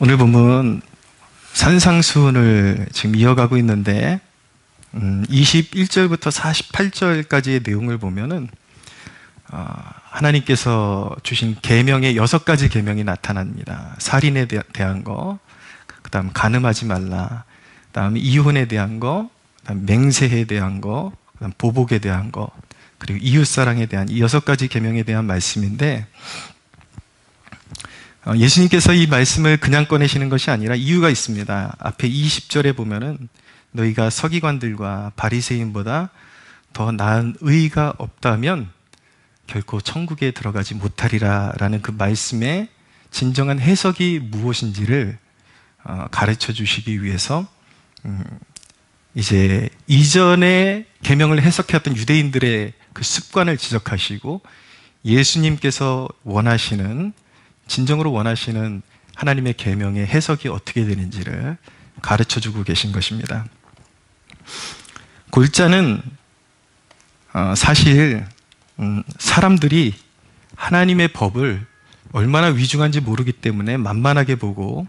오늘 본문 산상수훈을 지금 이어가고 있는데 21절부터 48절까지의 내용을 보면은 하나님께서 주신 계명의 6가지 계명이 나타납니다. 살인에 대한 거, 그 다음 간음하지 말라, 그 다음 이혼에 대한 거, 그 다음 맹세에 대한 거, 그 다음 보복에 대한 거, 그리고 이웃사랑에 대한 이 6가지 계명에 대한 말씀인데, 예수님께서 이 말씀을 그냥 꺼내시는 것이 아니라 이유가 있습니다. 앞에 20절에 보면은 너희가 서기관들과 바리새인보다 더 나은 의가 없다면 결코 천국에 들어가지 못하리라 라는 그 말씀의 진정한 해석이 무엇인지를 가르쳐 주시기 위해서 이제 이전에 계명을 해석해왔던 유대인들의 그 습관을 지적하시고 예수님께서 진정으로 원하시는 하나님의 계명의 해석이 어떻게 되는지를 가르쳐주고 계신 것입니다. 골자는 사실 사람들이 하나님의 법을 얼마나 위중한지 모르기 때문에 만만하게 보고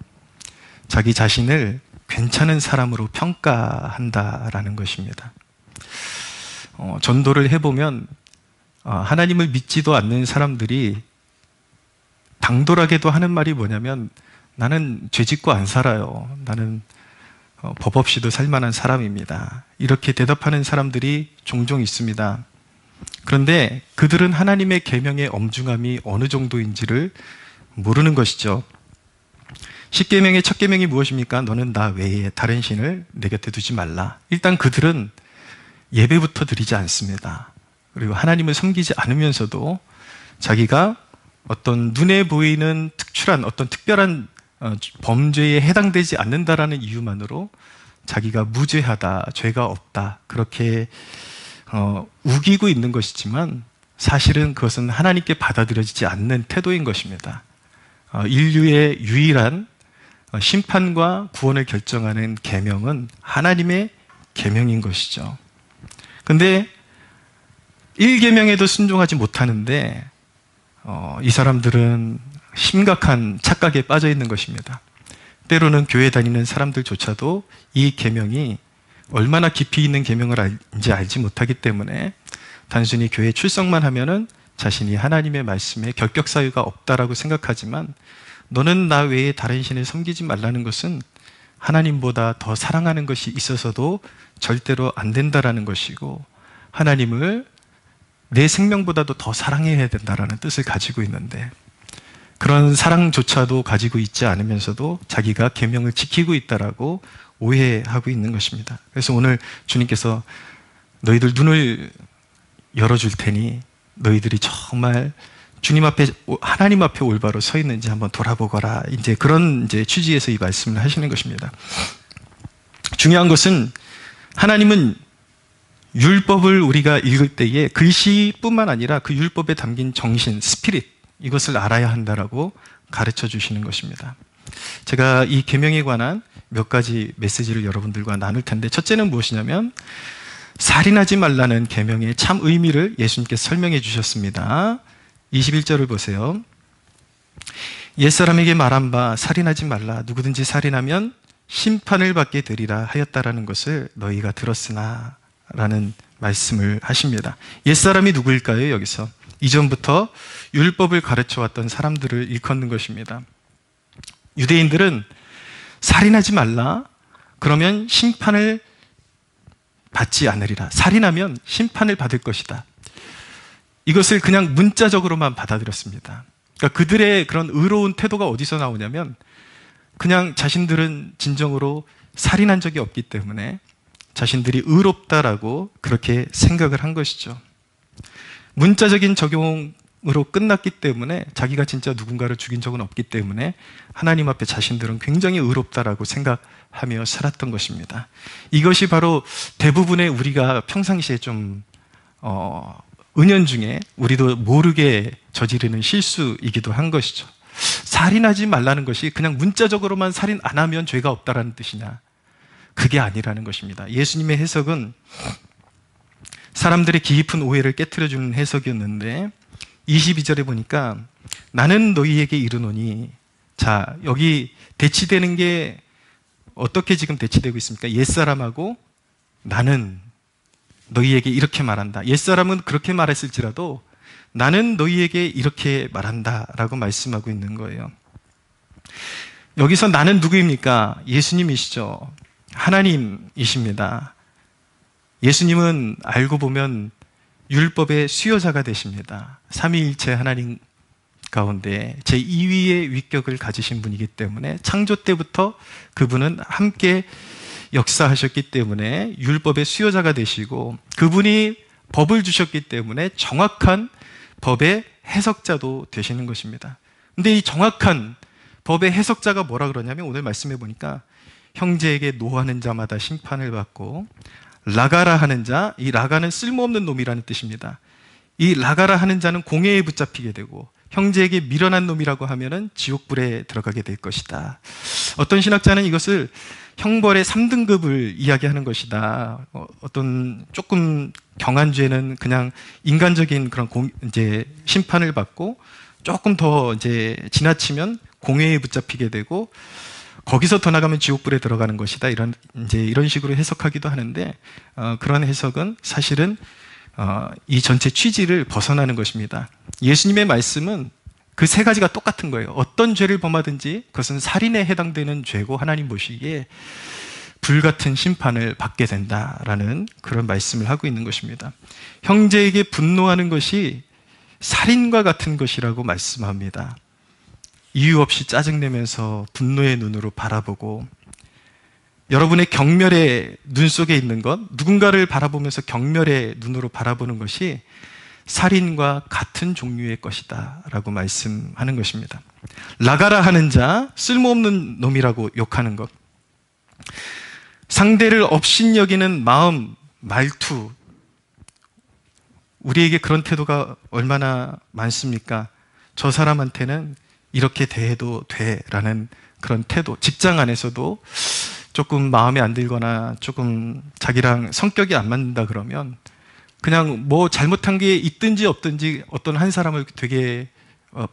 자기 자신을 괜찮은 사람으로 평가한다라는 것입니다. 전도를 해보면 하나님을 믿지도 않는 사람들이 당돌하게도 하는 말이 뭐냐면 나는 죄 짓고 안 살아요. 나는 법 없이도 살만한 사람입니다. 이렇게 대답하는 사람들이 종종 있습니다. 그런데 그들은 하나님의 계명의 엄중함이 어느 정도인지를 모르는 것이죠. 10계명의 첫 계명이 무엇입니까? 너는 나 외에 다른 신을 내 곁에 두지 말라. 일단 그들은 예배부터 드리지 않습니다. 그리고 하나님을 섬기지 않으면서도 자기가 어떤 눈에 보이는 어떤 특별한 범죄에 해당되지 않는다라는 이유만으로 자기가 무죄하다, 죄가 없다, 그렇게 우기고 있는 것이지만 사실은 그것은 하나님께 받아들여지지 않는 태도인 것입니다. 인류의 유일한 심판과 구원을 결정하는 계명은 하나님의 계명인 것이죠. 근데 1계명에도 순종하지 못하는데 이 사람들은 심각한 착각에 빠져 있는 것입니다. 때로는 교회 다니는 사람들조차도 이 계명이 얼마나 깊이 있는 계명을인지 알지 못하기 때문에 단순히 교회 출석만 하면은 자신이 하나님의 말씀에 결격 사유가 없다라고 생각하지만 너는 나 외에 다른 신을 섬기지 말라는 것은 하나님보다 더 사랑하는 것이 있어서도 절대로 안 된다라는 것이고 하나님을 내 생명보다도 더 사랑해야 된다라는 뜻을 가지고 있는데 그런 사랑조차도 가지고 있지 않으면서도 자기가 계명을 지키고 있다라고 오해하고 있는 것입니다. 그래서 오늘 주님께서 너희들 눈을 열어줄 테니 너희들이 정말 주님 앞에, 하나님 앞에 올바로 서 있는지 한번 돌아보거라. 이제 그런 취지에서 이 말씀을 하시는 것입니다. 중요한 것은 하나님은 율법을 우리가 읽을 때에 글씨뿐만 아니라 그 율법에 담긴 정신, 스피릿, 이것을 알아야 한다라고 가르쳐 주시는 것입니다. 제가 이 계명에 관한 몇 가지 메시지를 여러분들과 나눌 텐데 첫째는 무엇이냐면 살인하지 말라는 계명의 참 의미를 예수님께서 설명해 주셨습니다. 21절을 보세요. 옛사람에게 말한 바 살인하지 말라. 누구든지 살인하면 심판을 받게 되리라 하였다라는 것을 너희가 들었으나 라는 말씀을 하십니다. 옛사람이 누구일까요? 여기서 이전부터 율법을 가르쳐왔던 사람들을 일컫는 것입니다. 유대인들은 살인하지 말라, 그러면 심판을 받지 않으리라. 살인하면 심판을 받을 것이다. 이것을 그냥 문자적으로만 받아들였습니다. 그러니까 그들의 그런 의로운 태도가 어디서 나오냐면 그냥 자신들은 진정으로 살인한 적이 없기 때문에 자신들이 의롭다라고 그렇게 생각을 한 것이죠. 문자적인 적용으로 끝났기 때문에 자기가 진짜 누군가를 죽인 적은 없기 때문에 하나님 앞에 자신들은 굉장히 의롭다라고 생각하며 살았던 것입니다. 이것이 바로 대부분의 우리가 평상시에 좀 은연중에 우리도 모르게 저지르는 실수이기도 한 것이죠. 살인하지 말라는 것이 그냥 문자적으로만 살인 안 하면 죄가 없다라는 뜻이냐? 그게 아니라는 것입니다. 예수님의 해석은 사람들의 깊은 오해를 깨트려주는 해석이었는데 22절에 보니까 나는 너희에게 이르노니 자, 여기 대치되는 게 어떻게 지금 대치되고 있습니까? 옛사람하고 나는 너희에게 이렇게 말한다. 옛사람은 그렇게 말했을지라도 나는 너희에게 이렇게 말한다 라고 말씀하고 있는 거예요. 여기서 나는 누구입니까? 예수님이시죠. 하나님이십니다. 예수님은 알고 보면 율법의 수요자가 되십니다. 삼위일체 하나님 가운데 제2위의 위격을 가지신 분이기 때문에 창조 때부터 그분은 함께 역사하셨기 때문에 율법의 수요자가 되시고, 그분이 법을 주셨기 때문에 정확한 법의 해석자도 되시는 것입니다. 근데 이 정확한 법의 해석자가 뭐라 그러냐면, 오늘 말씀해 보니까 형제에게 노하는 자마다 심판을 받고, 라가라 하는 자, 이 라가는 쓸모없는 놈이라는 뜻입니다. 이 라가라 하는 자는 공회에 붙잡히게 되고, 형제에게 미련한 놈이라고 하면은 지옥불에 들어가게 될 것이다. 어떤 신학자는 이것을 형벌의 3등급을 이야기하는 것이다. 어떤 조금 경한 죄는 그냥 인간적인 그런 이제 심판을 받고, 조금 더 이제 지나치면 공회에 붙잡히게 되고, 거기서 더 나가면 지옥불에 들어가는 것이다. 이런 식으로 해석하기도 하는데, 그런 해석은 사실은 이 전체 취지를 벗어나는 것입니다. 예수님의 말씀은 그 세 가지가 똑같은 거예요. 어떤 죄를 범하든지 그것은 살인에 해당되는 죄고, 하나님 보시기에 불같은 심판을 받게 된다라는 그런 말씀을 하고 있는 것입니다. 형제에게 분노하는 것이 살인과 같은 것이라고 말씀합니다. 이유 없이 짜증내면서 분노의 눈으로 바라보고, 여러분의 경멸의 눈 속에 있는 것, 누군가를 바라보면서 경멸의 눈으로 바라보는 것이 살인과 같은 종류의 것이다 라고 말씀하는 것입니다. 라가라 하는 자, 쓸모없는 놈이라고 욕하는 것, 상대를 업신여기는 마음, 말투, 우리에게 그런 태도가 얼마나 많습니까? 저 사람한테는 이렇게 대해도 돼 라는 그런 태도, 직장 안에서도 조금 마음에 안 들거나 조금 자기랑 성격이 안 맞는다 그러면 그냥 뭐 잘못한 게 있든지 없든지 어떤 한 사람을 되게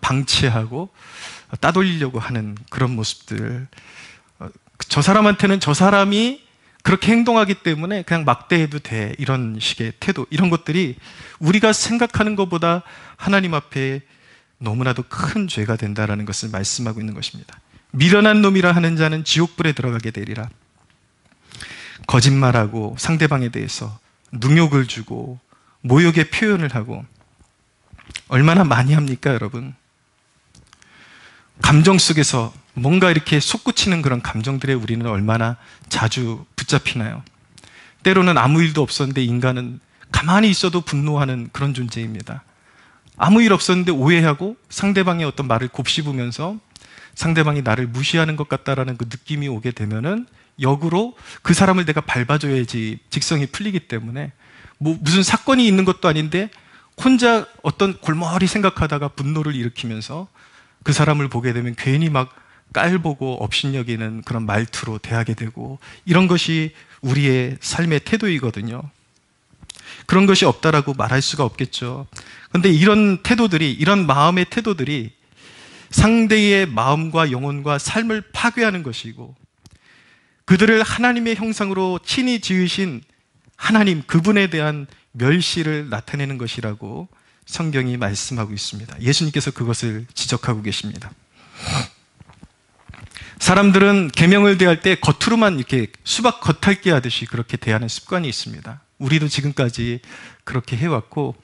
방치하고 따돌리려고 하는 그런 모습들, 저 사람한테는 저 사람이 그렇게 행동하기 때문에 그냥 막대해도 돼, 이런 식의 태도, 이런 것들이 우리가 생각하는 것보다 하나님 앞에 너무나도 큰 죄가 된다라는 것을 말씀하고 있는 것입니다. 미련한 놈이라 하는 자는 지옥불에 들어가게 되리라. 거짓말하고 상대방에 대해서 능욕을 주고 모욕의 표현을 하고, 얼마나 많이 합니까, 여러분? 감정 속에서 뭔가 이렇게 솟구치는 그런 감정들에 우리는 얼마나 자주 붙잡히나요? 때로는 아무 일도 없었는데 인간은 가만히 있어도 분노하는 그런 존재입니다. 아무 일 없었는데 오해하고 상대방의 어떤 말을 곱씹으면서 상대방이 나를 무시하는 것 같다라는 그 느낌이 오게 되면은 역으로 그 사람을 내가 밟아줘야지 직성이 풀리기 때문에, 무슨 사건이 있는 것도 아닌데 혼자 어떤 골머리 생각하다가 분노를 일으키면서 그 사람을 보게 되면 괜히 막 깔보고 업신여기는 그런 말투로 대하게 되고, 이런 것이 우리의 삶의 태도이거든요. 그런 것이 없다라고 말할 수가 없겠죠. 그런데 이런 태도들이, 이런 마음의 태도들이 상대의 마음과 영혼과 삶을 파괴하는 것이고, 그들을 하나님의 형상으로 친히 지으신 하나님, 그분에 대한 멸시를 나타내는 것이라고 성경이 말씀하고 있습니다. 예수님께서 그것을 지적하고 계십니다. 사람들은 계명을 대할 때 겉으로만 이렇게 수박 겉핥기 하듯이 그렇게 대하는 습관이 있습니다. 우리도 지금까지 그렇게 해왔고,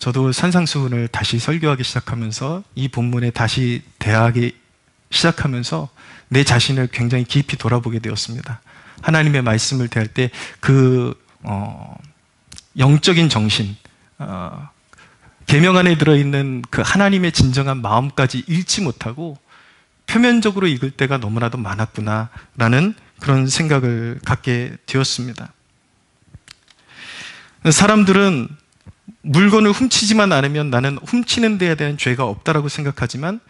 저도 산상수훈을 다시 설교하기 시작하면서 이 본문에 다시 대하기 시작하면서 내 자신을 굉장히 깊이 돌아보게 되었습니다. 하나님의 말씀을 대할 때 그 영적인 정신, 계명 안에 들어있는 그 하나님의 진정한 마음까지 읽지 못하고 표면적으로 읽을 때가 너무나도 많았구나라는 그런 생각을 갖게 되었습니다. 사람들은 물건을 훔치지만 않으면 나는 훔치는 데에 대한 죄가 없다라고 생각하지만,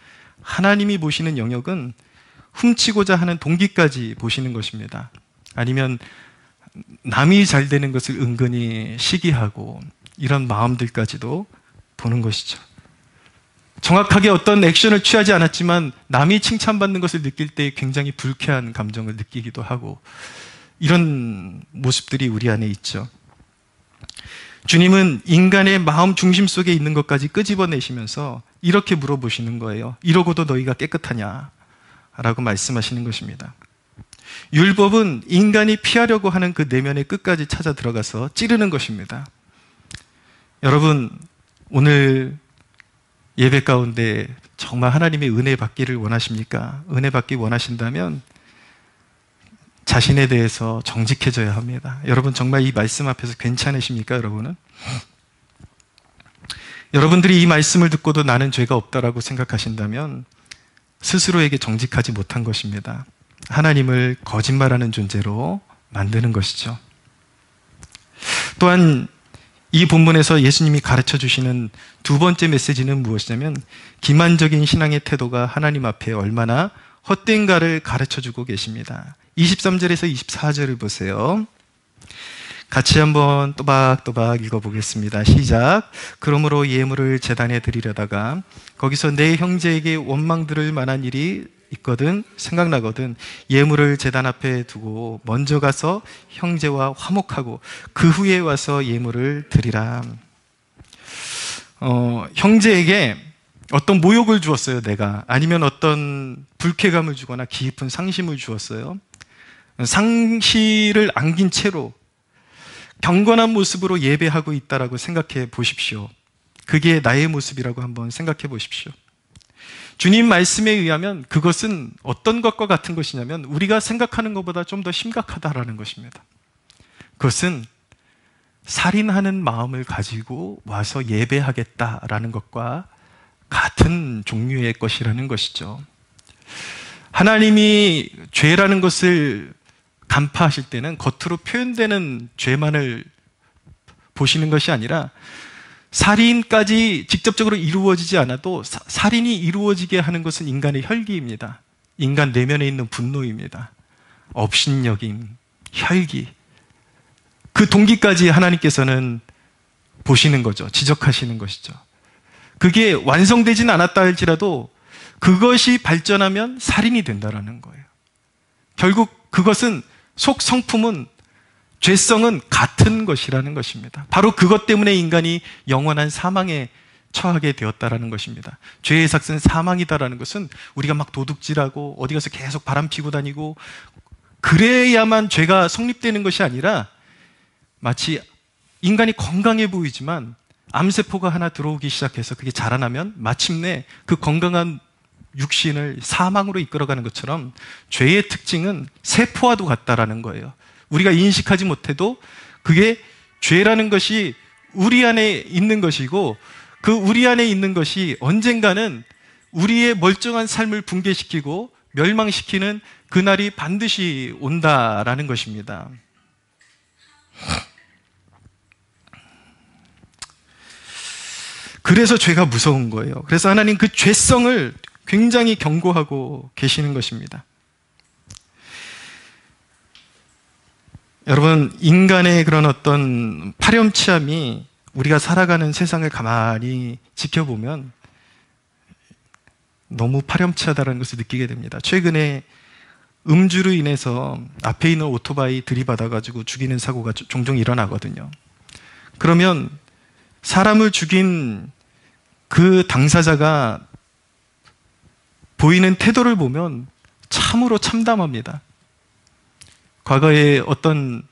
하나님이 보시는 영역은 훔치고자 하는 동기까지 보시는 것입니다. 아니면 남이 잘 되는 것을 은근히 시기하고 이런 마음들까지도 보는 것이죠. 정확하게 어떤 액션을 취하지 않았지만 남이 칭찬받는 것을 느낄 때 굉장히 불쾌한 감정을 느끼기도 하고, 이런 모습들이 우리 안에 있죠. 주님은 인간의 마음 중심 속에 있는 것까지 끄집어내시면서 이렇게 물어보시는 거예요. 이러고도 너희가 깨끗하냐? 라고 말씀하시는 것입니다. 율법은 인간이 피하려고 하는 그 내면의 끝까지 찾아 들어가서 찌르는 것입니다. 여러분, 오늘 예배 가운데 정말 하나님의 은혜 받기를 원하십니까? 은혜 받기 원하신다면 자신에 대해서 정직해져야 합니다. 여러분, 정말 이 말씀 앞에서 괜찮으십니까, 여러분은? 여러분들이 이 말씀을 듣고도 나는 죄가 없다라고 생각하신다면 스스로에게 정직하지 못한 것입니다. 하나님을 거짓말하는 존재로 만드는 것이죠. 또한 이 본문에서 예수님이 가르쳐 주시는 두 번째 메시지는 무엇이냐면, 기만적인 신앙의 태도가 하나님 앞에 얼마나 헛된가를 가르쳐 주고 계십니다. 23절에서 24절을 보세요. 같이 한번 또박또박 읽어보겠습니다. 시작. 그러므로 예물을 제단에 드리려다가 거기서 내 형제에게 원망 들을 만한 일이 있거든, 생각나거든, 예물을 제단 앞에 두고 먼저 가서 형제와 화목하고 그 후에 와서 예물을 드리라. 형제에게 어떤 모욕을 주었어요, 내가. 아니면 어떤 불쾌감을 주거나 깊은 상심을 주었어요. 상실을 안긴 채로 경건한 모습으로 예배하고 있다라고 생각해 보십시오. 그게 나의 모습이라고 한번 생각해 보십시오. 주님 말씀에 의하면 그것은 어떤 것과 같은 것이냐면, 우리가 생각하는 것보다 좀 더 심각하다라는 것입니다. 그것은 살인하는 마음을 가지고 와서 예배하겠다라는 것과 같은 종류의 것이라는 것이죠. 하나님이 죄라는 것을 간파하실 때는 겉으로 표현되는 죄만을 보시는 것이 아니라, 살인까지 직접적으로 이루어지지 않아도 살인이 이루어지게 하는 것은 인간의 혈기입니다. 인간 내면에 있는 분노입니다. 업신여김, 혈기, 그 동기까지 하나님께서는 보시는 거죠. 지적하시는 것이죠. 그게 완성되진 않았다 할지라도 그것이 발전하면 살인이 된다라는 거예요. 결국 그것은 속성품은, 죄성은 같은 것이라는 것입니다. 바로 그것 때문에 인간이 영원한 사망에 처하게 되었다라는 것입니다. 죄의 삭은 사망이다라는 것은 우리가 막 도둑질하고 어디 가서 계속 바람 피고 다니고 그래야만 죄가 성립되는 것이 아니라, 마치 인간이 건강해 보이지만 암세포가 하나 들어오기 시작해서 그게 자라나면 마침내 그 건강한 육신을 사망으로 이끌어가는 것처럼 죄의 특징은 세포와도 같다라는 거예요. 우리가 인식하지 못해도 그게 죄라는 것이 우리 안에 있는 것이고, 그 우리 안에 있는 것이 언젠가는 우리의 멀쩡한 삶을 붕괴시키고 멸망시키는 그날이 반드시 온다라는 것입니다. 그래서 죄가 무서운 거예요. 그래서 하나님 그 죄성을 굉장히 경고하고 계시는 것입니다. 여러분, 인간의 그런 어떤 파렴치함이 우리가 살아가는 세상을 가만히 지켜보면 너무 파렴치하다는 것을 느끼게 됩니다. 최근에 음주로 인해서 앞에 있는 오토바이 들이받아가지고 죽이는 사고가 종종 일어나거든요. 그러면 사람을 죽인 그 당사자가 보이는 태도를 보면 참으로 참담합니다. 과거에 어떤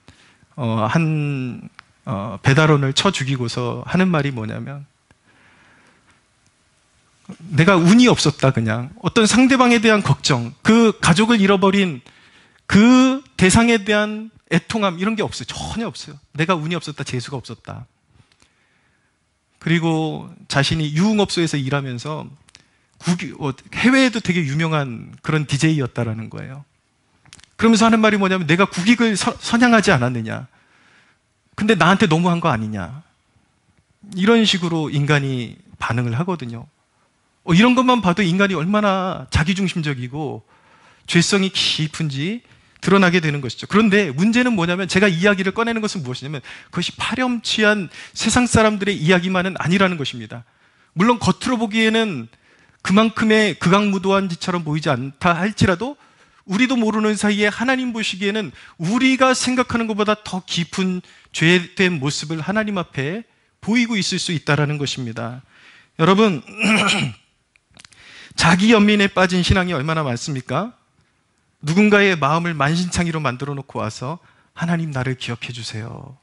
배달원을 쳐 죽이고서 하는 말이 뭐냐면, 내가 운이 없었다, 그냥 어떤 상대방에 대한 걱정, 그 가족을 잃어버린 그 대상에 대한 애통함, 이런 게 없어요. 전혀 없어요. 내가 운이 없었다, 재수가 없었다. 그리고 자신이 유흥업소에서 일하면서 해외에도 되게 유명한 그런 DJ였다라는 거예요. 그러면서 하는 말이 뭐냐면, 내가 국익을 선양하지 않았느냐, 근데 나한테 너무한 거 아니냐, 이런 식으로 인간이 반응을 하거든요. 이런 것만 봐도 인간이 얼마나 자기중심적이고 죄성이 깊은지 드러나게 되는 것이죠. 그런데 문제는 뭐냐면, 제가 이야기를 꺼내는 것은 무엇이냐면, 그것이 파렴치한 세상 사람들의 이야기만은 아니라는 것입니다. 물론 겉으로 보기에는 그만큼의 극악무도한 짓처럼 보이지 않다 할지라도 우리도 모르는 사이에 하나님 보시기에는 우리가 생각하는 것보다 더 깊은 죄된 모습을 하나님 앞에 보이고 있을 수 있다는 것입니다. 여러분, 자기 연민에 빠진 신앙이 얼마나 많습니까? 누군가의 마음을 만신창이로 만들어 놓고 와서 하나님 나를 기억해 주세요.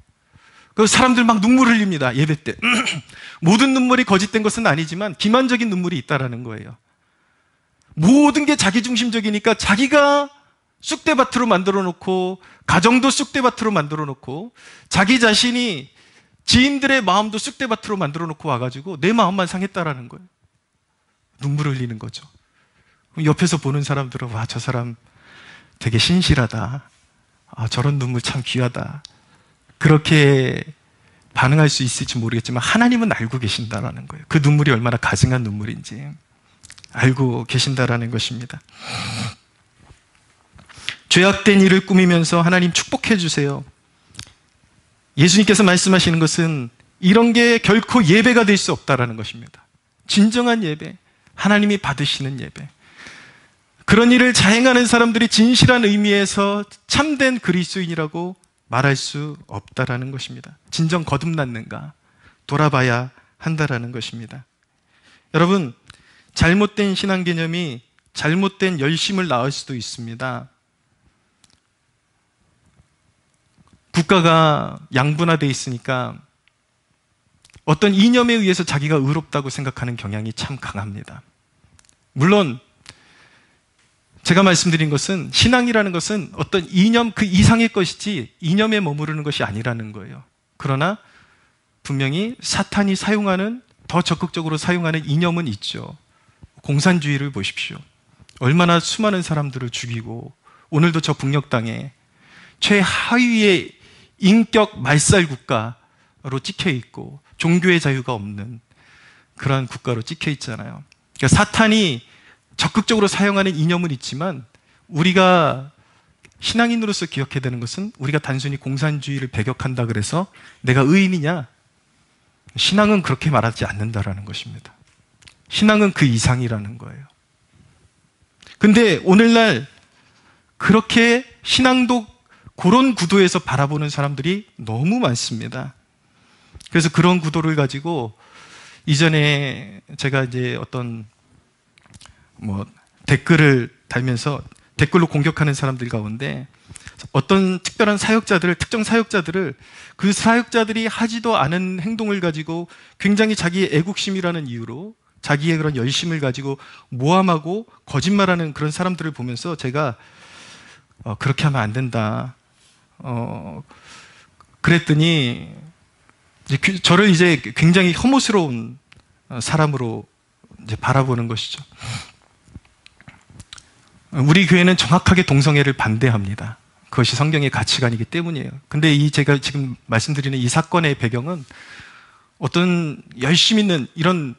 그 사람들 막 눈물 흘립니다. 예배 때. 모든 눈물이 거짓된 것은 아니지만 기만적인 눈물이 있다라는 거예요. 모든 게 자기중심적이니까 자기가 쑥대밭으로 만들어 놓고 가정도 쑥대밭으로 만들어 놓고 자기 자신이 지인들의 마음도 쑥대밭으로 만들어 놓고 와가지고 내 마음만 상했다라는 거예요. 눈물을 흘리는 거죠. 옆에서 보는 사람들은 와, 저 사람 되게 신실하다. 아, 저런 눈물 참 귀하다. 그렇게 반응할 수 있을지 모르겠지만 하나님은 알고 계신다라는 거예요. 그 눈물이 얼마나 가증한 눈물인지 알고 계신다라는 것입니다. 죄악된 일을 꾸미면서 하나님 축복해 주세요. 예수님께서 말씀하시는 것은 이런 게 결코 예배가 될 수 없다라는 것입니다. 진정한 예배, 하나님이 받으시는 예배. 그런 일을 자행하는 사람들이 진실한 의미에서 참된 그리스도인이라고 말할 수 없다라는 것입니다. 진정 거듭났는가 돌아봐야 한다라는 것입니다. 여러분, 잘못된 신앙 개념이 잘못된 열심을 낳을 수도 있습니다. 국가가 양분화되어 있으니까 어떤 이념에 의해서 자기가 의롭다고 생각하는 경향이 참 강합니다. 물론 제가 말씀드린 것은 신앙이라는 것은 어떤 이념 그 이상의 것이지 이념에 머무르는 것이 아니라는 거예요. 그러나 분명히 사탄이 사용하는 더 적극적으로 사용하는 이념은 있죠. 공산주의를 보십시오. 얼마나 수많은 사람들을 죽이고 오늘도 저 북녘 땅에 최하위의 인격 말살 국가로 찍혀 있고 종교의 자유가 없는 그러한 국가로 찍혀 있잖아요. 그러니까 사탄이 적극적으로 사용하는 이념은 있지만 우리가 신앙인으로서 기억해야 되는 것은 우리가 단순히 공산주의를 배격한다 그래서 내가 의인이냐? 신앙은 그렇게 말하지 않는다라는 것입니다. 신앙은 그 이상이라는 거예요. 근데 오늘날 그렇게 신앙도 그런 구도에서 바라보는 사람들이 너무 많습니다. 그래서 그런 구도를 가지고 이전에 제가 이제 어떤 댓글을 달면서 댓글로 공격하는 사람들 가운데 어떤 특별한 사역자들을, 특정 사역자들을 그 사역자들이 하지도 않은 행동을 가지고 굉장히 자기의 애국심이라는 이유로 자기의 그런 열심을 가지고 모함하고 거짓말하는 그런 사람들을 보면서 제가 그렇게 하면 안 된다. 그랬더니 저를 이제 굉장히 혐오스러운 사람으로 이제 바라보는 것이죠. 우리 교회는 정확하게 동성애를 반대합니다. 그것이 성경의 가치관이기 때문이에요. 근데 제가 지금 말씀드리는 이 사건의 배경은 어떤 열심 있는 이런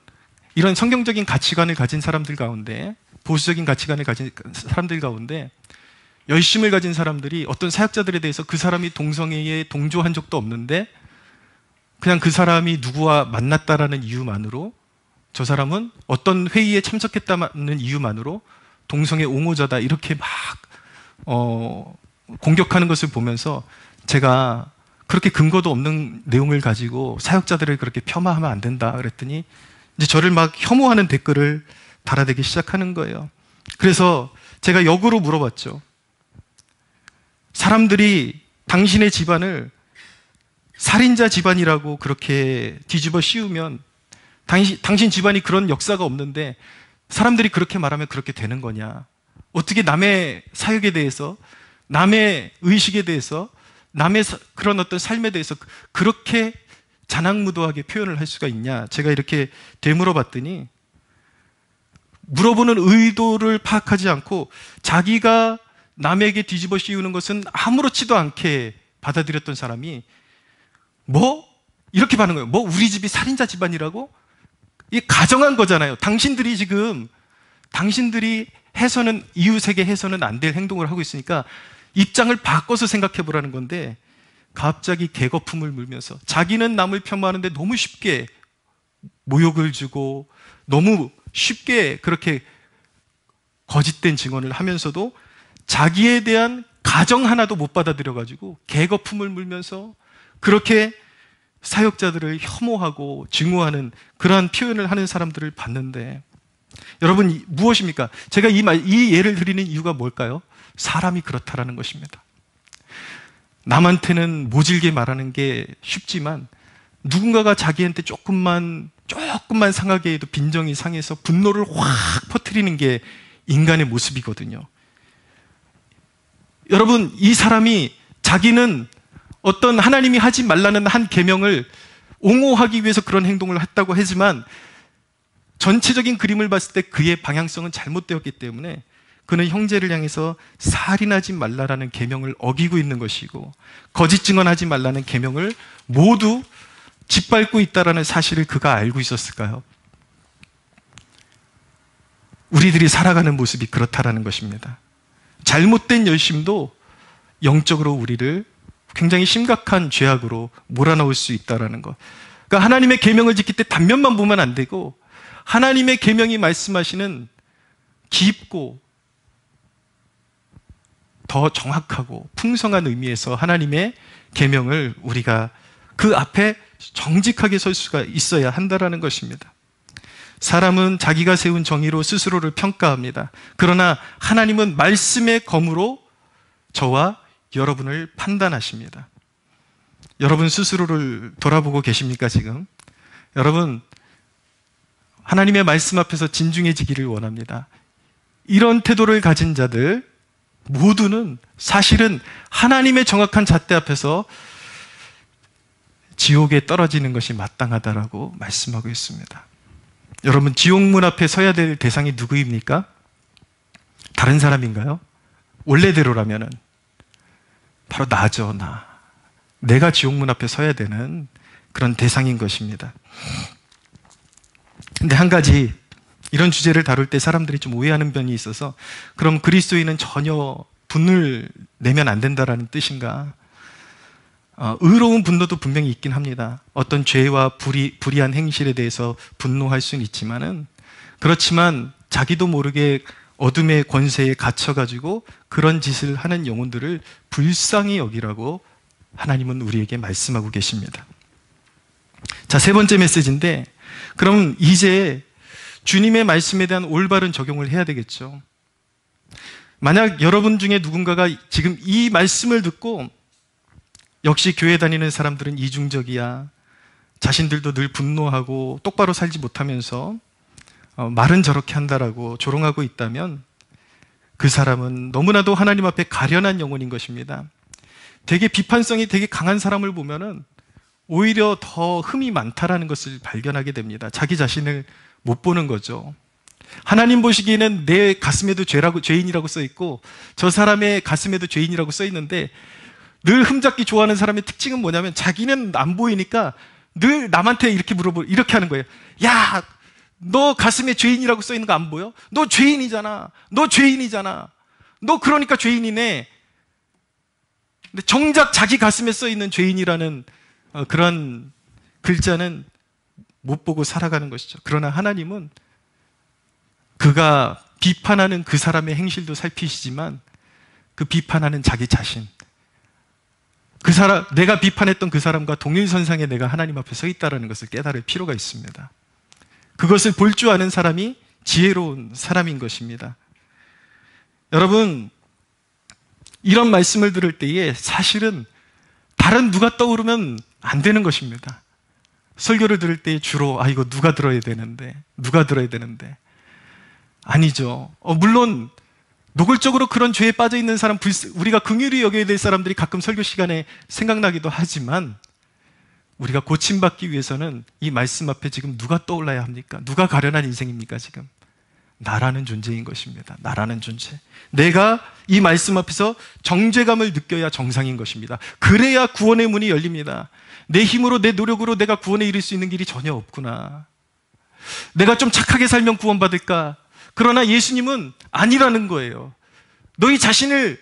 성경적인 가치관을 가진 사람들 가운데, 보수적인 가치관을 가진 사람들 가운데 열심을 가진 사람들이 어떤 사역자들에 대해서 그 사람이 동성애에 동조한 적도 없는데 그냥 그 사람이 누구와 만났다라는 이유만으로, 저 사람은 어떤 회의에 참석했다는 이유만으로 동성애 옹호자다 이렇게 막 공격하는 것을 보면서 제가 그렇게 근거도 없는 내용을 가지고 사역자들을 그렇게 폄하하면 안 된다 그랬더니 이제 저를 막 혐오하는 댓글을 달아대기 시작하는 거예요. 그래서 제가 역으로 물어봤죠. 사람들이 당신의 집안을 살인자 집안이라고 그렇게 뒤집어 씌우면 당신 집안이 그런 역사가 없는데 사람들이 그렇게 말하면 그렇게 되는 거냐? 어떻게 남의 사역에 대해서, 남의 의식에 대해서, 남의 그런 어떤 삶에 대해서 그렇게 잔악무도하게 표현을 할 수가 있냐? 제가 이렇게 되물어봤더니 물어보는 의도를 파악하지 않고 자기가 남에게 뒤집어 씌우는 것은 아무렇지도 않게 받아들였던 사람이 이렇게 반응해요. 우리 집이 살인자 집안이라고? 이게 가정한 거잖아요. 당신들이 해서는, 이웃에게 해서는 안 될 행동을 하고 있으니까 입장을 바꿔서 생각해 보라는 건데 갑자기 개거품을 물면서 자기는 남을 폄하하는데 너무 쉽게 모욕을 주고 너무 쉽게 그렇게 거짓된 증언을 하면서도 자기에 대한 가정 하나도 못 받아들여가지고 개거품을 물면서 그렇게 사역자들을 혐오하고 증오하는 그러한 표현을 하는 사람들을 봤는데, 여러분 무엇입니까? 제가 이 예를 드리는 이유가 뭘까요? 사람이 그렇다라는 것입니다. 남한테는 모질게 말하는 게 쉽지만 누군가가 자기한테 조금만 상하게 해도 빈정이 상해서 분노를 확 퍼뜨리는 게 인간의 모습이거든요. 여러분, 이 사람이 자기는 어떤 하나님이 하지 말라는 한 계명을 옹호하기 위해서 그런 행동을 했다고 하지만 전체적인 그림을 봤을 때 그의 방향성은 잘못되었기 때문에 그는 형제를 향해서 살인하지 말라라는 계명을 어기고 있는 것이고, 거짓 증언하지 말라는 계명을 모두 짓밟고 있다라는 사실을 그가 알고 있었을까요? 우리들이 살아가는 모습이 그렇다라는 것입니다. 잘못된 열심도 영적으로 우리를 굉장히 심각한 죄악으로 몰아넣을 수 있다라는 것. 그러니까 하나님의 계명을 지킬 때 단면만 보면 안 되고, 하나님의 계명이 말씀하시는 깊고 더 정확하고 풍성한 의미에서 하나님의 계명을 우리가 그 앞에 정직하게 설 수가 있어야 한다라는 것입니다. 사람은 자기가 세운 정의로 스스로를 평가합니다. 그러나 하나님은 말씀의 검으로 저와 여러분을 판단하십니다. 여러분 스스로를 돌아보고 계십니까, 지금? 여러분, 하나님의 말씀 앞에서 진중해지기를 원합니다. 이런 태도를 가진 자들 모두는 사실은 하나님의 정확한 잣대 앞에서 지옥에 떨어지는 것이 마땅하다라고 말씀하고 있습니다. 여러분, 지옥문 앞에 서야 될 대상이 누구입니까? 다른 사람인가요? 원래대로라면은 바로 나죠, 나. 내가 지옥문 앞에 서야 되는 그런 대상인 것입니다. 근데 한 가지, 이런 주제를 다룰 때 사람들이 좀 오해하는 면이 있어서, 그럼 그리스도인은 전혀 분을 내면 안 된다라는 뜻인가? 의로운 분노도 분명히 있긴 합니다. 어떤 죄와 불의한 행실에 대해서 분노할 수는 있지만은, 그렇지만 자기도 모르게 어둠의 권세에 갇혀가지고 그런 짓을 하는 영혼들을 불쌍히 여기라고 하나님은 우리에게 말씀하고 계십니다. 자, 세 번째 메시지인데, 그럼 이제 주님의 말씀에 대한 올바른 적용을 해야 되겠죠. 만약 여러분 중에 누군가가 지금 이 말씀을 듣고 역시 교회 다니는 사람들은 이중적이야, 자신들도 늘 분노하고 똑바로 살지 못하면서 말은 저렇게 한다라고 조롱하고 있다면 그 사람은 너무나도 하나님 앞에 가련한 영혼인 것입니다. 되게 비판성이 되게 강한 사람을 보면은 오히려 더 흠이 많다라는 것을 발견하게 됩니다. 자기 자신을 못 보는 거죠. 하나님 보시기에는 내 가슴에도 죄인이라고 써 있고 저 사람의 가슴에도 죄인이라고 써 있는데, 늘 흠잡기 좋아하는 사람의 특징은 뭐냐면 자기는 안 보이니까 늘 남한테 이렇게 하는 거예요. 야, 너 가슴에 죄인이라고 써 있는 거 안 보여? 너 죄인이잖아. 너 죄인이잖아. 너 그러니까 죄인이네. 근데 정작 자기 가슴에 써 있는 죄인이라는 그런 글자는 못 보고 살아가는 것이죠. 그러나 하나님은 그가 비판하는 그 사람의 행실도 살피시지만 그 비판하는 자기 자신, 내가 비판했던 그 사람과 동일선상에 내가 하나님 앞에 서 있다는 것을 깨달을 필요가 있습니다. 그것을 볼 줄 아는 사람이 지혜로운 사람인 것입니다. 여러분, 이런 말씀을 들을 때에 사실은 다른 누가 떠오르면 안 되는 것입니다. 설교를 들을 때 주로 이거 누가 들어야 되는데 아니죠. 물론 노골적으로 그런 죄에 빠져 있는 사람, 우리가 긍휼히 여겨야 될 사람들이 가끔 설교 시간에 생각나기도 하지만, 우리가 고침받기 위해서는 이 말씀 앞에 지금 누가 떠올라야 합니까? 누가 가련한 인생입니까? 지금 나라는 존재인 것입니다. 나라는 존재. 내가 이 말씀 앞에서 정죄감을 느껴야 정상인 것입니다. 그래야 구원의 문이 열립니다. 내 힘으로, 내 노력으로 내가 구원에 이를 수 있는 길이 전혀 없구나. 내가 좀 착하게 살면 구원받을까? 그러나 예수님은 아니라는 거예요. 너희 자신을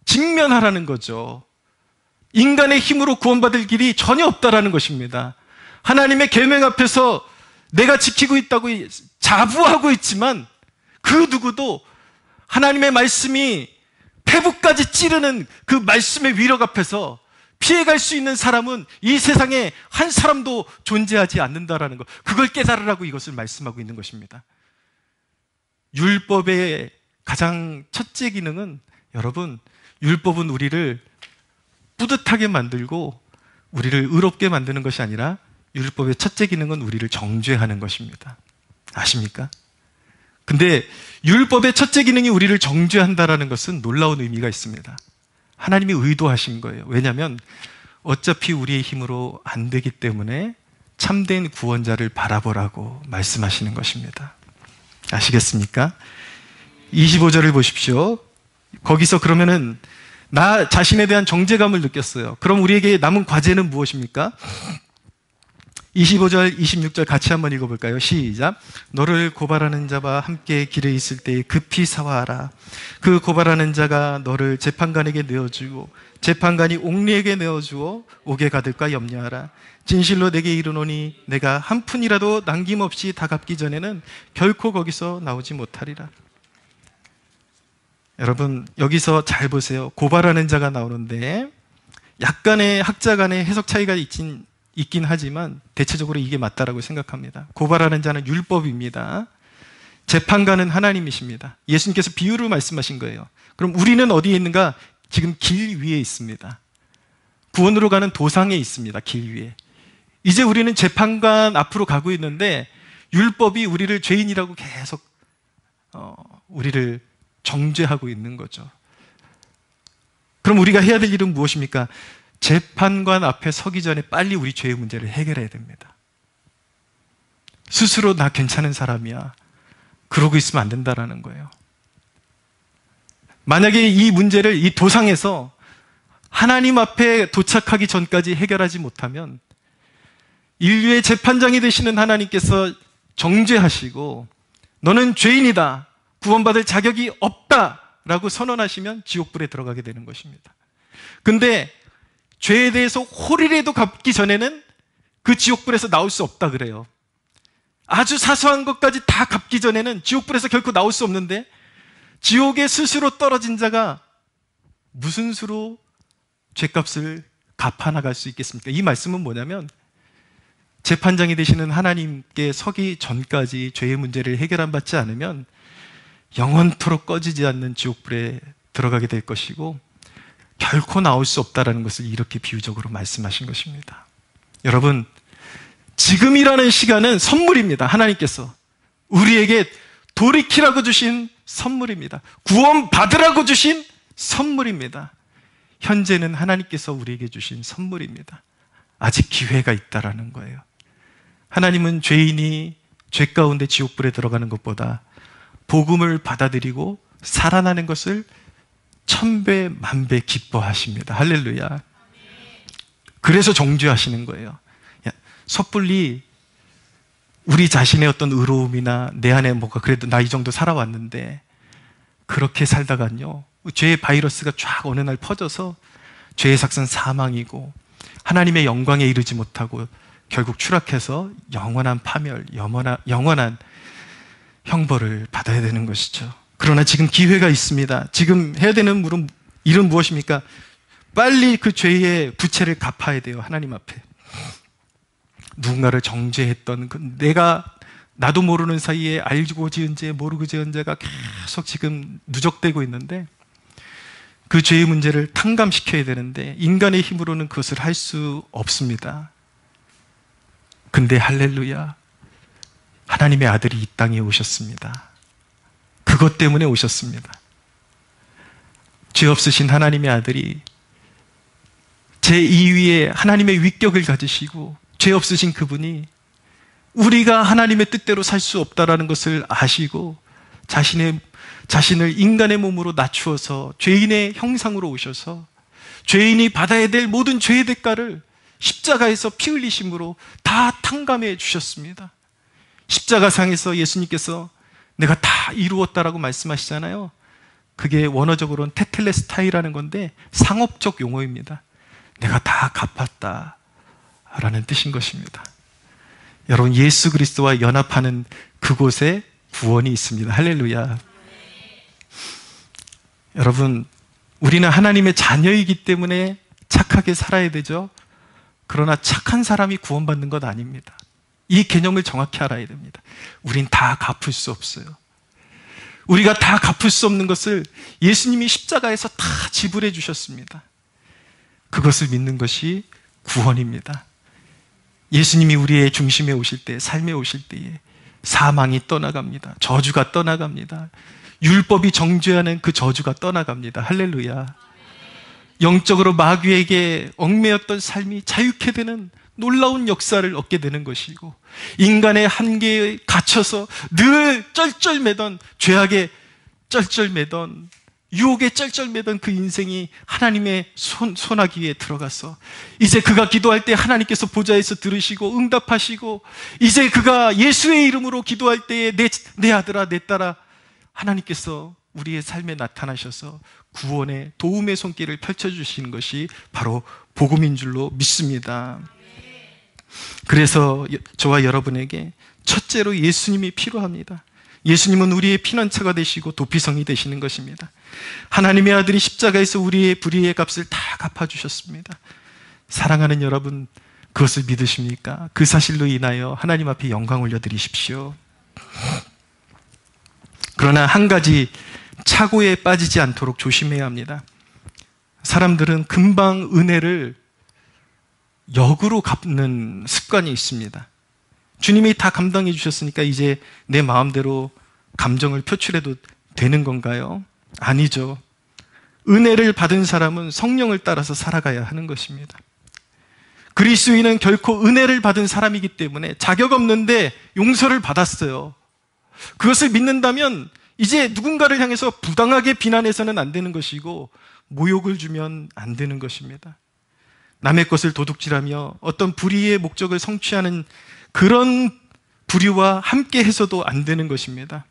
직면하라는 거죠. 인간의 힘으로 구원받을 길이 전혀 없다라는 것입니다. 하나님의 계명 앞에서 내가 지키고 있다고 자부하고 있지만 그 누구도 하나님의 말씀이 폐부까지 찌르는 그 말씀의 위력 앞에서 피해갈 수 있는 사람은 이 세상에 한 사람도 존재하지 않는다라는 것, 그걸 깨달으라고 이것을 말씀하고 있는 것입니다. 율법의 가장 첫째 기능은, 여러분, 율법은 우리를 뿌듯하게 만들고 우리를 의롭게 만드는 것이 아니라 율법의 첫째 기능은 우리를 정죄하는 것입니다. 아십니까? 근데 율법의 첫째 기능이 우리를 정죄한다라는 것은 놀라운 의미가 있습니다. 하나님이 의도하신 거예요. 왜냐하면 어차피 우리의 힘으로 안 되기 때문에 참된 구원자를 바라보라고 말씀하시는 것입니다. 아시겠습니까? 25절을 보십시오. 거기서 그러면은 나 자신에 대한 정죄감을 느꼈어요. 그럼 우리에게 남은 과제는 무엇입니까? 25절, 26절 같이 한번 읽어볼까요? 시작. 너를 고발하는 자와 함께 길에 있을 때 급히 사화하라. 그 고발하는 자가 너를 재판관에게 내어주고 재판관이 옥리에게 내어주어 옥에 가둘까 염려하라. 진실로 내게 이르노니 내가 한 푼이라도 남김없이 다 갚기 전에는 결코 거기서 나오지 못하리라. 여러분, 여기서 잘 보세요. 고발하는 자가 나오는데 약간의 학자 간의 해석 차이가 있긴 하지만 대체적으로 이게 맞다라고 생각합니다. 고발하는 자는 율법입니다. 재판관은 하나님이십니다. 예수님께서 비유로 말씀하신 거예요. 그럼 우리는 어디에 있는가? 지금 길 위에 있습니다. 구원으로 가는 도상에 있습니다. 길 위에. 이제 우리는 재판관 앞으로 가고 있는데 율법이 우리를 죄인이라고 계속 우리를 정죄하고 있는 거죠. 그럼 우리가 해야 될 일은 무엇입니까? 재판관 앞에 서기 전에 빨리 우리 죄의 문제를 해결해야 됩니다. 스스로 나 괜찮은 사람이야, 그러고 있으면 안 된다라는 거예요. 만약에 이 문제를 이 도상에서 하나님 앞에 도착하기 전까지 해결하지 못하면 인류의 재판장이 되시는 하나님께서 정죄하시고 너는 죄인이다, 구원받을 자격이 없다라고 선언하시면 지옥불에 들어가게 되는 것입니다. 근데 죄에 대해서 홀이라도 갚기 전에는 그 지옥불에서 나올 수 없다 그래요. 아주 사소한 것까지 다 갚기 전에는 지옥불에서 결코 나올 수 없는데 지옥에 스스로 떨어진 자가 무슨 수로 죄값을 갚아나갈 수 있겠습니까? 이 말씀은 뭐냐면 재판장이 되시는 하나님께 서기 전까지 죄의 문제를 해결 받지 않으면 영원토록 꺼지지 않는 지옥불에 들어가게 될 것이고 결코 나올 수 없다는 것을 이렇게 비유적으로 말씀하신 것입니다. 여러분, 지금이라는 시간은 선물입니다. 하나님께서 우리에게 돌이키라고 주신 선물입니다. 구원 받으라고 주신 선물입니다. 현재는 하나님께서 우리에게 주신 선물입니다. 아직 기회가 있다라는 거예요. 하나님은 죄인이 죄 가운데 지옥불에 들어가는 것보다 복음을 받아들이고 살아나는 것을 1000배, 10,000배 기뻐하십니다. 할렐루야. 그래서 정죄하시는 거예요. 섣불리 우리 자신의 어떤 의로움이나 내 안에 뭐가 그래도 나 이 정도 살아왔는데 그렇게 살다간요, 죄의 바이러스가 쫙 어느 날 퍼져서 죄의 삭선 사망이고 하나님의 영광에 이르지 못하고 결국 추락해서 영원한 파멸, 영원한 형벌을 받아야 되는 것이죠. 그러나 지금 기회가 있습니다. 지금 해야 되는 일은 무엇입니까? 빨리 그 죄의 부채를 갚아야 돼요. 하나님 앞에. 누군가를 정죄했던 나도 모르는 사이에 알고 지은 죄, 모르고 지은 죄가 계속 지금 누적되고 있는데 그 죄의 문제를 탕감시켜야 되는데 인간의 힘으로는 그것을 할 수 없습니다. 근데 할렐루야, 하나님의 아들이 이 땅에 오셨습니다. 그것 때문에 오셨습니다. 죄 없으신 하나님의 아들이 제2위의 하나님의 위격을 가지시고 죄 없으신 그분이 우리가 하나님의 뜻대로 살 수 없다라는 것을 아시고 자신을 인간의 몸으로 낮추어서 죄인의 형상으로 오셔서 죄인이 받아야 될 모든 죄의 대가를 십자가에서 피 흘리심으로 다 탕감해 주셨습니다. 십자가상에서 예수님께서 내가 다 이루었다라고 말씀하시잖아요. 그게 원어적으로는 테텔레스타이라는 건데 상업적 용어입니다. 내가 다 갚았다 라는 뜻인 것입니다. 여러분, 예수 그리스도와 연합하는 그곳에 구원이 있습니다. 할렐루야. 여러분, 우리는 하나님의 자녀이기 때문에 착하게 살아야 되죠. 그러나 착한 사람이 구원받는 것 아닙니다. 이 개념을 정확히 알아야 됩니다. 우린 다 갚을 수 없어요. 우리가 다 갚을 수 없는 것을 예수님이 십자가에서 다 지불해 주셨습니다. 그것을 믿는 것이 구원입니다. 예수님이 우리의 중심에 오실 때, 삶에 오실 때에 사망이 떠나갑니다. 저주가 떠나갑니다. 율법이 정죄하는 그 저주가 떠나갑니다. 할렐루야. 영적으로 마귀에게 얽매였던 삶이 자유케 되는 놀라운 역사를 얻게 되는 것이고, 인간의 한계에 갇혀서 늘 쩔쩔매던, 죄악에 쩔쩔매던, 유혹에 쩔쩔매던 그 인생이 하나님의 손아귀에 들어가서 이제 그가 기도할 때 하나님께서 보좌에서 들으시고 응답하시고, 이제 그가 예수의 이름으로 기도할 때에 내 아들아, 내 딸아, 하나님께서 우리의 삶에 나타나셔서 구원의 도움의 손길을 펼쳐주시는 것이 바로 복음인 줄로 믿습니다. 그래서 저와 여러분에게 첫째로 예수님이 필요합니다. 예수님은 우리의 피난처가 되시고 도피성이 되시는 것입니다. 하나님의 아들이 십자가에서 우리의 불의의 값을 다 갚아주셨습니다. 사랑하는 여러분, 그것을 믿으십니까? 그 사실로 인하여 하나님 앞에 영광 올려드리십시오. 그러나 한 가지 착오에 빠지지 않도록 조심해야 합니다. 사람들은 금방 은혜를 역으로 갚는 습관이 있습니다. 주님이 다 감당해 주셨으니까 이제 내 마음대로 감정을 표출해도 되는 건가요? 아니죠. 은혜를 받은 사람은 성령을 따라서 살아가야 하는 것입니다. 그리스도인은 결코 은혜를 받은 사람이기 때문에 자격 없는데 용서를 받았어요. 그것을 믿는다면 이제 누군가를 향해서 부당하게 비난해서는 안 되는 것이고, 모욕을 주면 안 되는 것입니다. 남의 것을 도둑질하며 어떤 불의의 목적을 성취하는 그런 불의와 함께 해서도 안 되는 것입니다.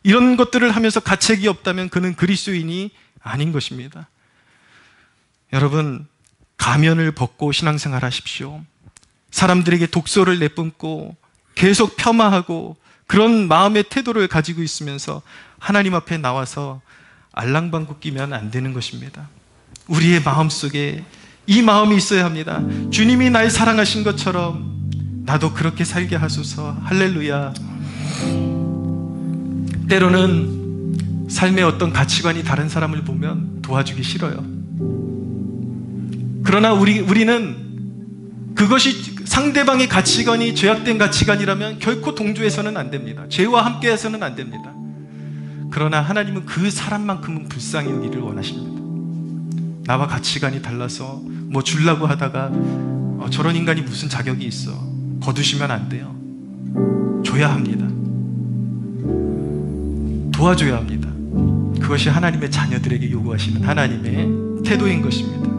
이런 것들을 하면서 가책이 없다면 그는 그리스도인이 아닌 것입니다. 여러분, 가면을 벗고 신앙생활 하십시오. 사람들에게 독소를 내뿜고 계속 폄하하고 그런 마음의 태도를 가지고 있으면서 하나님 앞에 나와서 알랑방구 끼면 안 되는 것입니다. 우리의 마음속에 이 마음이 있어야 합니다. 주님이 날 사랑하신 것처럼 나도 그렇게 살게 하소서. 할렐루야. 때로는 삶의 어떤 가치관이 다른 사람을 보면 도와주기 싫어요. 그러나 우리는 그것이 상대방의 가치관이 죄악된 가치관이라면 결코 동조해서는 안 됩니다. 죄와 함께 해서는 안 됩니다. 그러나 하나님은 그 사람만큼은 불쌍히 여기를 원하십니다. 나와 가치관이 달라서 뭐 주려고 하다가 저런 인간이 무슨 자격이 있어, 거두시면 안 돼요. 줘야 합니다. 도와줘야 합니다. 그것이 하나님의 자녀들에게 요구하시는 하나님의 태도인 것입니다.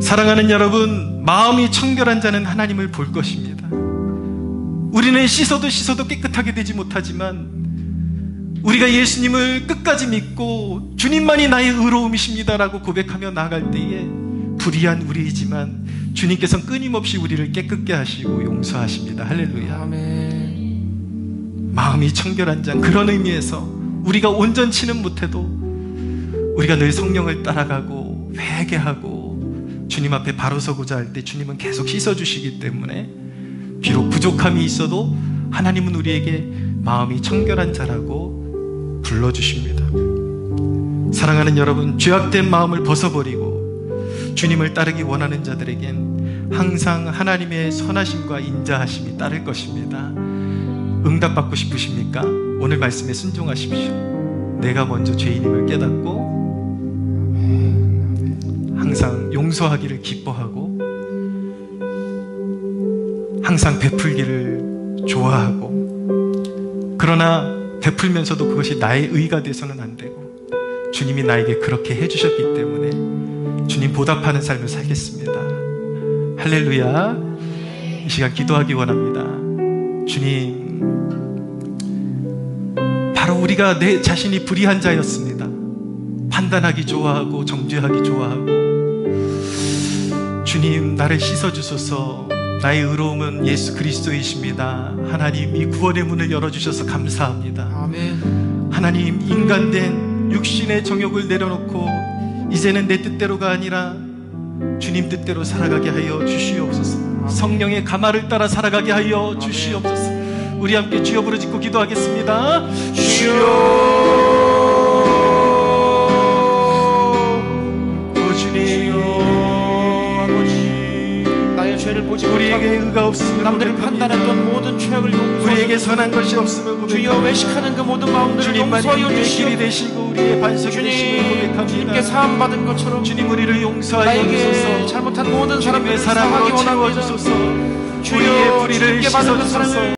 사랑하는 여러분, 마음이 청결한 자는 하나님을 볼 것입니다. 우리는 씻어도 깨끗하게 되지 못하지만 우리가 예수님을 끝까지 믿고 주님만이 나의 의로움이십니다라고 고백하며 나아갈 때에 불의한 우리이지만 주님께서는 끊임없이 우리를 깨끗게 하시고 용서하십니다. 할렐루야. 아멘. 마음이 청결한 자, 그런 의미에서 우리가 온전치는 못해도 우리가 늘 성령을 따라가고 회개하고 주님 앞에 바로 서고자 할 때 주님은 계속 씻어주시기 때문에 비록 부족함이 있어도 하나님은 우리에게 마음이 청결한 자라고 불러주십니다. 사랑하는 여러분, 죄악된 마음을 벗어버리고 주님을 따르기 원하는 자들에겐 항상 하나님의 선하심과 인자하심이 따를 것입니다. 응답받고 싶으십니까? 오늘 말씀에 순종하십시오. 내가 먼저 죄인임을 깨닫고 항상 용서하기를 기뻐하고 항상 베풀기를 좋아하고, 그러나 베풀면서도 그것이 나의 의가 돼서는 안 되고 주님이 나에게 그렇게 해주셨기 때문에 주님 보답하는 삶을 살겠습니다. 할렐루야. 이 시간 기도하기 원합니다. 주님, 바로 우리가 내 자신이 불의한 자였습니다. 판단하기 좋아하고 정죄하기 좋아하고, 주님 나를 씻어주소서, 나의 의로움은 예수 그리스도이십니다. 하나님, 이 구원의 문을 열어주셔서 감사합니다. 아멘. 하나님, 인간된 육신의 정욕을 내려놓고 이제는 내 뜻대로가 아니라 주님 뜻대로 살아가게 하여 주시옵소서. 성령의 가마를 따라 살아가게 하여 주시옵소서. 우리 함께 주여 부르짖고 기도하겠습니다. 주여, 죄를 보지 우리에게 의가 없으면 남들이 판단했던 모든 죄악을 용서하여 우리에게 선한 것이 없으면 주여 외식하는 그 모든 마음들을 주님만이 용서하여 우리의 주시오. 길이 되시고 우리의 반석이 되시고 고백합니다. 주님께 사함 받은 것처럼 주님, 우리를 용서하여 나에게 주소서. 잘못한 모든 주님의 사람들을 사랑으로 사랑하기 원합니다. 채워주소서. 주여, 우리의 뿌리를 주님께 받은 그 씻어주소서. 사랑을